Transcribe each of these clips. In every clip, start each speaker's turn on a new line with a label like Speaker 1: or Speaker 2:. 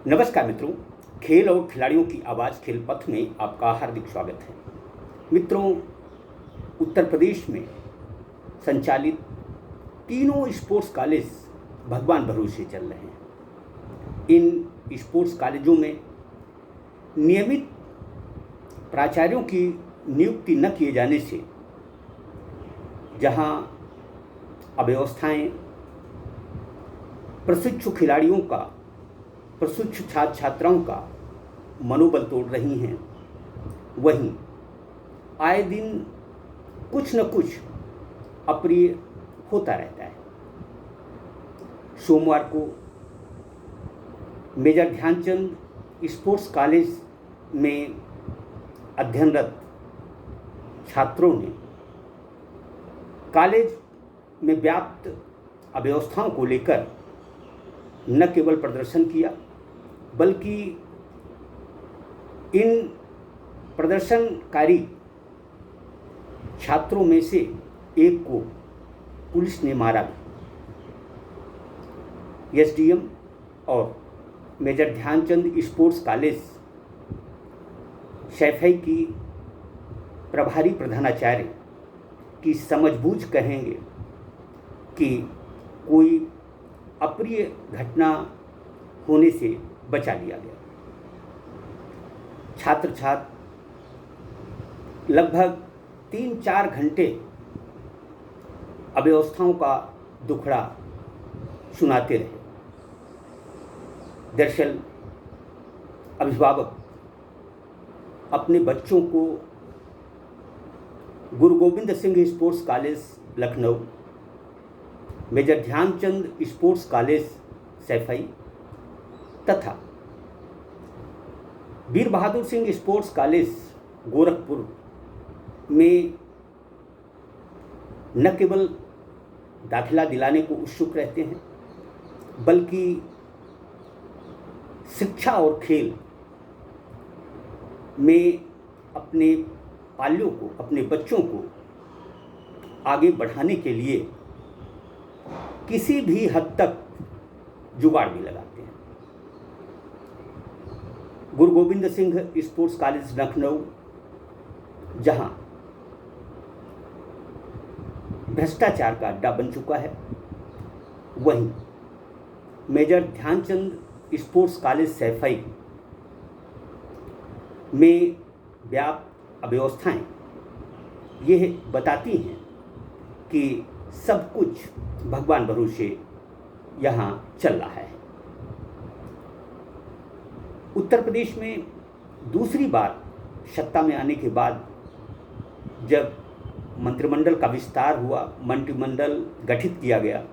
Speaker 1: नमस्कार मित्रों, खेल और खिलाड़ियों की आवाज़ खेल पथ में आपका हार्दिक स्वागत है। मित्रों, उत्तर प्रदेश में संचालित तीनों स्पोर्ट्स कॉलेज भगवान भरोसे चल रहे हैं। इन स्पोर्ट्स कॉलेजों में नियमित प्राचार्यों की नियुक्ति न किए जाने से जहां अव्यवस्थाएं प्रशिक्षु खिलाड़ियों का, प्रशिक्षु छात्र छात्राओं का मनोबल तोड़ रही हैं, वहीं आए दिन कुछ न कुछ अप्रिय होता रहता है। सोमवार को मेजर ध्यानचंद स्पोर्ट्स कॉलेज में अध्ययनरत छात्रों ने कॉलेज में व्याप्त अव्यवस्थाओं को लेकर न केवल प्रदर्शन किया, बल्कि इन प्रदर्शनकारी छात्रों में से एक को पुलिस ने मारा भी। एसडीएम और major Dhyanchand sports college Saifai की प्रभारी प्रधानाचार्य की समझबूझ कहेंगे कि कोई अप्रिय घटना होने से बचा लिया गया। छात्र छात्र लगभग 3-4 घंटे अव्यवस्थाओं का दुखड़ा सुनाते रहे। दरअसल अभिभावक अपने बच्चों को Guru Gobind Singh sports college Lucknow, major Dhyanchand sports college Saifai तथा वीर बहादुर सिंह स्पोर्ट्स कॉलेज गोरखपुर में न केवल दाखिला दिलाने को उत्सुक रहते हैं, बल्कि शिक्षा और खेल में अपने पाल्यों को, अपने बच्चों को आगे बढ़ाने के लिए किसी भी हद तक जुगाड़ भी लगाते हैं। गुरु गोविंद सिंह स्पोर्ट्स कॉलेज लखनऊ जहां भ्रष्टाचार का अड्डा बन चुका है, वहीं major Dhyanchand sports college Saifai में व्याप्त अव्यवस्थाएं यह बताती हैं कि सब कुछ भगवान भरोसे यहाँ चल रहा है। उत्तर प्रदेश में दूसरी बार सत्ता में आने के बाद जब मंत्रिमंडल का विस्तार हुआ, मंत्रिमंडल गठित किया गया,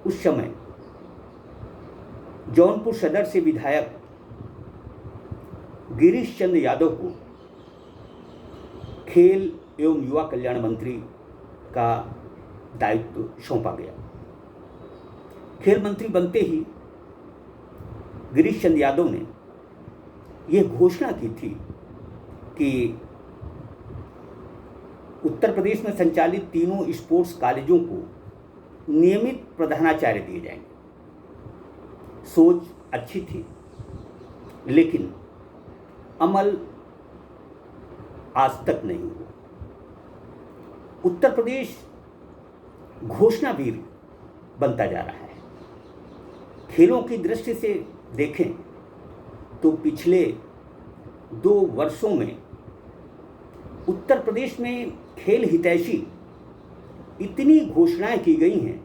Speaker 1: उस समय जौनपुर सदर से विधायक गिरीश चंद्र यादव को खेल एवं युवा कल्याण मंत्री का दायित्व सौंपा गया। खेल मंत्री बनते ही गिरीश चंद्र यादव ने यह घोषणा की थी कि उत्तर प्रदेश में संचालित तीनों स्पोर्ट्स कॉलेजों को नियमित प्रधानाचार्य दिए जाएंगे। सोच अच्छी थी, लेकिन अमल आज तक नहीं हुआ। उत्तर प्रदेश घोषणावीर बनता जा रहा है। खेलों की दृष्टि से देखें तो पिछले 2 वर्षों में उत्तर प्रदेश में खेल हितैषी इतनी घोषणाएं की गई हैं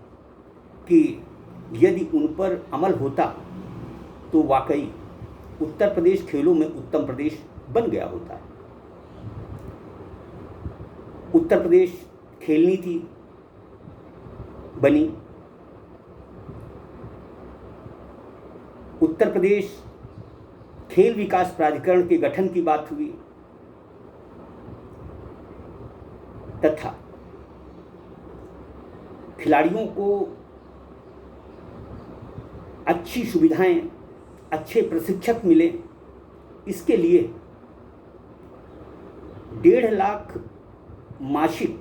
Speaker 1: कि यदि उन पर अमल होता तो वाकई उत्तर प्रदेश खेलों में उत्तम प्रदेश बन गया होता। उत्तर प्रदेश खेल नीति बनी, उत्तर प्रदेश खेल विकास प्राधिकरण के गठन की बात हुई तथा खिलाड़ियों को अच्छी सुविधाएं, अच्छे प्रशिक्षक मिले, इसके लिए 1.5 लाख मासिक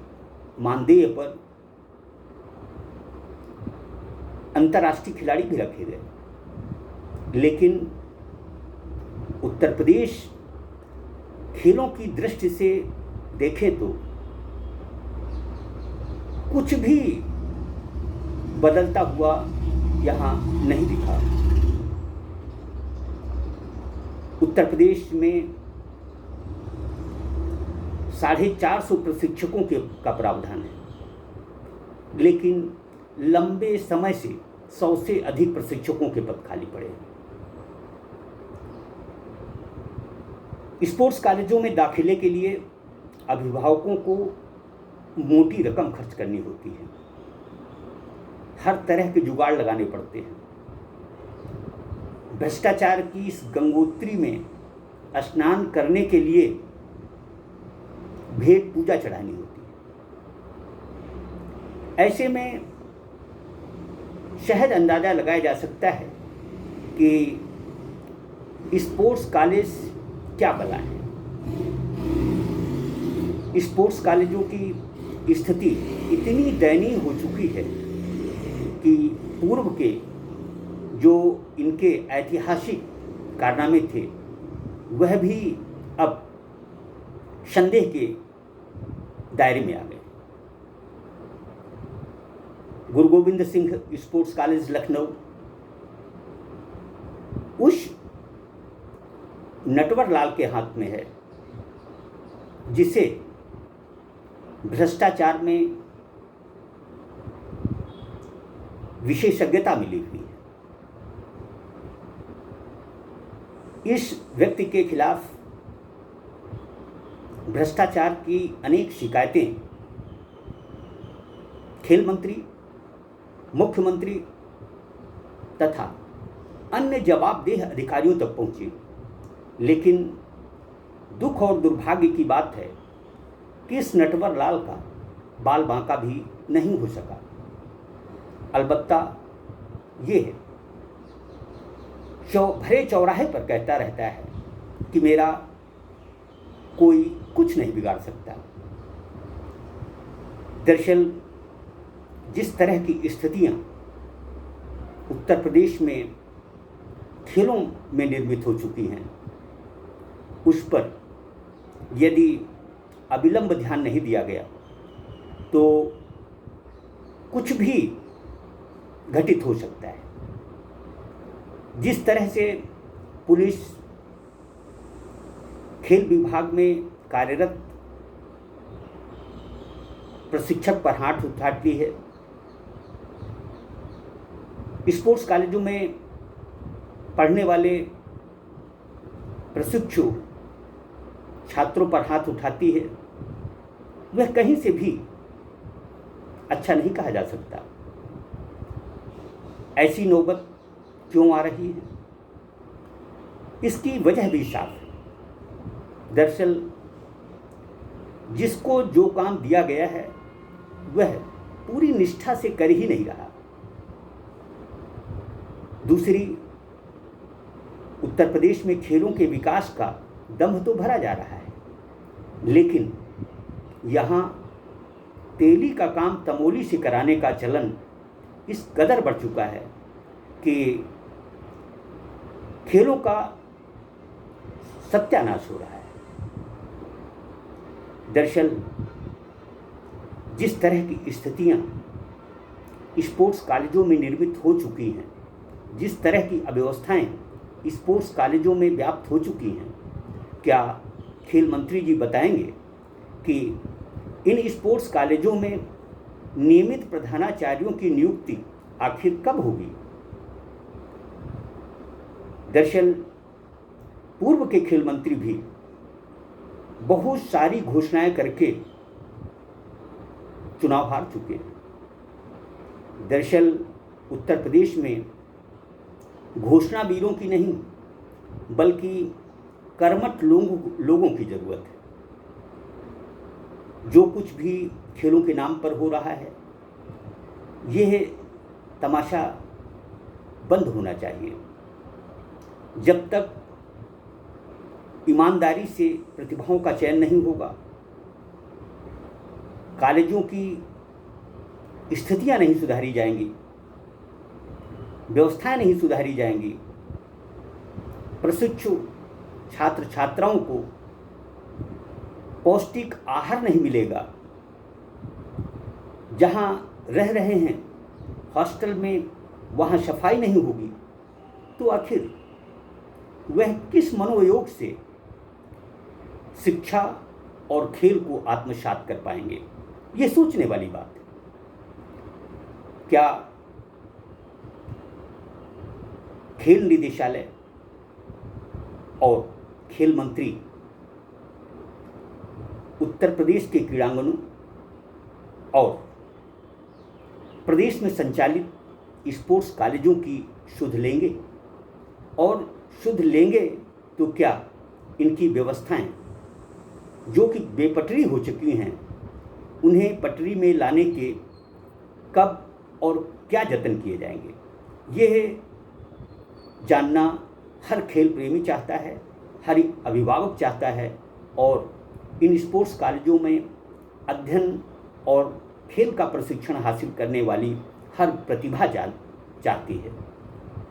Speaker 1: मानदेय पर अंतर्राष्ट्रीय खिलाड़ी भी रखे गए। लेकिन उत्तर प्रदेश खेलों की दृष्टि से देखें तो कुछ भी बदलता हुआ यहाँ नहीं दिखा। उत्तर प्रदेश में 450 प्रशिक्षकों का प्रावधान है, लेकिन लंबे समय से 100 से अधिक प्रशिक्षकों के पद खाली पड़े हैं। स्पोर्ट्स कॉलेजों में दाखिले के लिए अभिभावकों को मोटी रकम खर्च करनी होती है, हर तरह के जुगाड़ लगाने पड़ते हैं। भ्रष्टाचार की इस गंगोत्री में स्नान करने के लिए भेंट पूजा चढ़ानी होती है। ऐसे में सहज अंदाजा लगाया जा सकता है कि स्पोर्ट्स कॉलेज क्या बला है। स्पोर्ट्स कॉलेजों की स्थिति इतनी दयनीय हो चुकी है कि पूर्व के जो इनके ऐतिहासिक कारनामे थे वह भी अब संदेह के दायरे में आ गए। गुरु गोविंद सिंह स्पोर्ट्स कॉलेज लखनऊ उस नटवर लाल के हाथ में है जिसे भ्रष्टाचार में विशेषज्ञता मिली हुई है। इस व्यक्ति के खिलाफ भ्रष्टाचार की अनेक शिकायतें खेल मंत्री, मुख्यमंत्री तथा अन्य जवाबदेह अधिकारियों तक पहुंची, लेकिन दुख और दुर्भाग्य की बात है कि इस नटवर लाल का बाल बांका भी नहीं हो सका। अलबत्ता ये है, भरे चौराहे पर कहता रहता है कि मेरा कोई कुछ नहीं बिगाड़ सकता। दरअसल जिस तरह की स्थितियां उत्तर प्रदेश में खेलों में निर्मित हो चुकी हैं, उस पर यदि अविलंब ध्यान नहीं दिया गया तो कुछ भी घटित हो सकता है। जिस तरह से पुलिस खेल विभाग में कार्यरत प्रशिक्षक पर हाथ उठाती है, स्पोर्ट्स कॉलेजों में पढ़ने वाले प्रशिक्षु छात्रों पर हाथ उठाती है, वह कहीं से भी अच्छा नहीं कहा जा सकता। ऐसी नौबत क्यों आ रही है, इसकी वजह भी साफ है। दरअसल जिसको जो काम दिया गया है वह पूरी निष्ठा से कर ही नहीं रहा। दूसरी, उत्तर प्रदेश में खेलों के विकास का दम्भ तो भरा जा रहा है, लेकिन यहाँ तेली का काम तमोली से कराने का चलन इस कदर बढ़ चुका है कि खेलों का सत्यानाश हो रहा है। दरअसल जिस तरह की स्थितियाँ स्पोर्ट्स कॉलेजों में निर्मित हो चुकी हैं, जिस तरह की अव्यवस्थाएं स्पोर्ट्स कॉलेजों में व्याप्त हो चुकी हैं, क्या खेल मंत्री जी बताएंगे कि इन स्पोर्ट्स कॉलेजों में नियमित प्रधानाचार्यों की नियुक्ति आखिर कब होगी? दरअसल पूर्व के खेल मंत्री भी बहुत सारी घोषणाएं करके चुनाव हार चुके हैं। दरअसल उत्तर प्रदेश में घोषणा वीरों की नहीं बल्कि कर्मठ लोगों की ज़रूरत है। जो कुछ भी खेलों के नाम पर हो रहा है, यह तमाशा बंद होना चाहिए। जब तक ईमानदारी से प्रतिभाओं का चयन नहीं होगा, कॉलेजों की स्थितियां नहीं सुधारी जाएंगी, व्यवस्थाएं नहीं सुधारी जाएंगी, प्रशिक्षु छात्र छात्राओं को पौष्टिक आहार नहीं मिलेगा, जहाँ रह रहे हैं हॉस्टल में वहाँ सफाई नहीं होगी, तो आखिर वह किस मनोयोग से शिक्षा और खेल को आत्मसात कर पाएंगे? ये सोचने वाली बात है। क्या खेल निदेशालय और खेल मंत्री उत्तर प्रदेश के क्रीड़ांगनों और प्रदेश में संचालित स्पोर्ट्स कॉलेजों की सुध लेंगे? और सुध लेंगे तो क्या इनकी व्यवस्थाएं जो कि बेपटरी हो चुकी हैं, उन्हें पटरी में लाने के कब और क्या जतन किए जाएंगे? यह जानना हर खेल प्रेमी चाहता है, हर अभिभावक चाहता है, और इन स्पोर्ट्स कॉलेजों में अध्ययन और खेल का प्रशिक्षण हासिल करने वाली हर प्रतिभा चाहती है।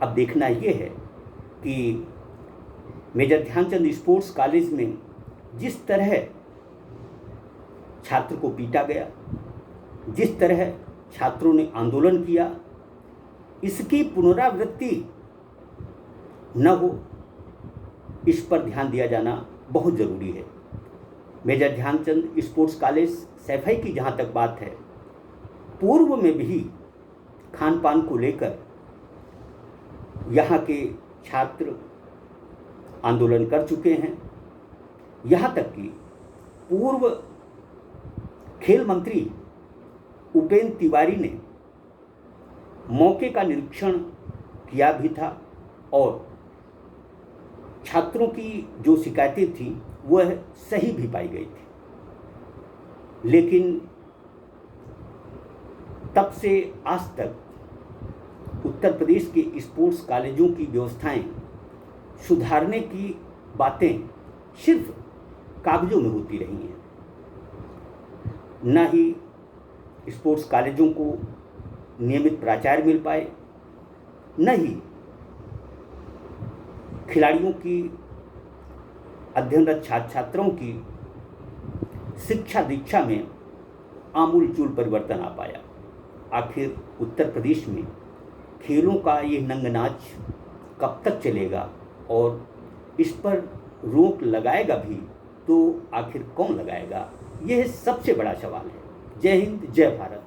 Speaker 1: अब देखना यह है कि मेजर ध्यानचंद स्पोर्ट्स कॉलेज में जिस तरह छात्र को पीटा गया, जिस तरह छात्रों ने आंदोलन किया, इसकी पुनरावृत्ति न हो, इस पर ध्यान दिया जाना बहुत ज़रूरी है। Major Dhyanchand sports college Saifai की जहाँ तक बात है, पूर्व में भी खान पान को लेकर यहाँ के छात्र आंदोलन कर चुके हैं। यहाँ तक कि पूर्व खेल मंत्री उपेंद्र तिवारी ने मौके का निरीक्षण किया भी था, और छात्रों की जो शिकायतें थीं वह सही भी पाई गई थी। लेकिन तब से आज तक उत्तर प्रदेश के स्पोर्ट्स कॉलेजों की व्यवस्थाएं सुधारने की बातें सिर्फ कागजों में होती रही हैं। न ही स्पोर्ट्स कॉलेजों को नियमित प्राचार्य मिल पाए, न ही खिलाड़ियों की अध्ययनरत छात्र छात्राओं की शिक्षा दीक्षा में आमूल चूल परिवर्तन आ पाया। आखिर उत्तर प्रदेश में खेलों का ये नंगनाच कब तक चलेगा, और इस पर रोक लगाएगा भी तो आखिर कौन लगाएगा? यह सबसे बड़ा सवाल है। जय हिंद, जय भारत।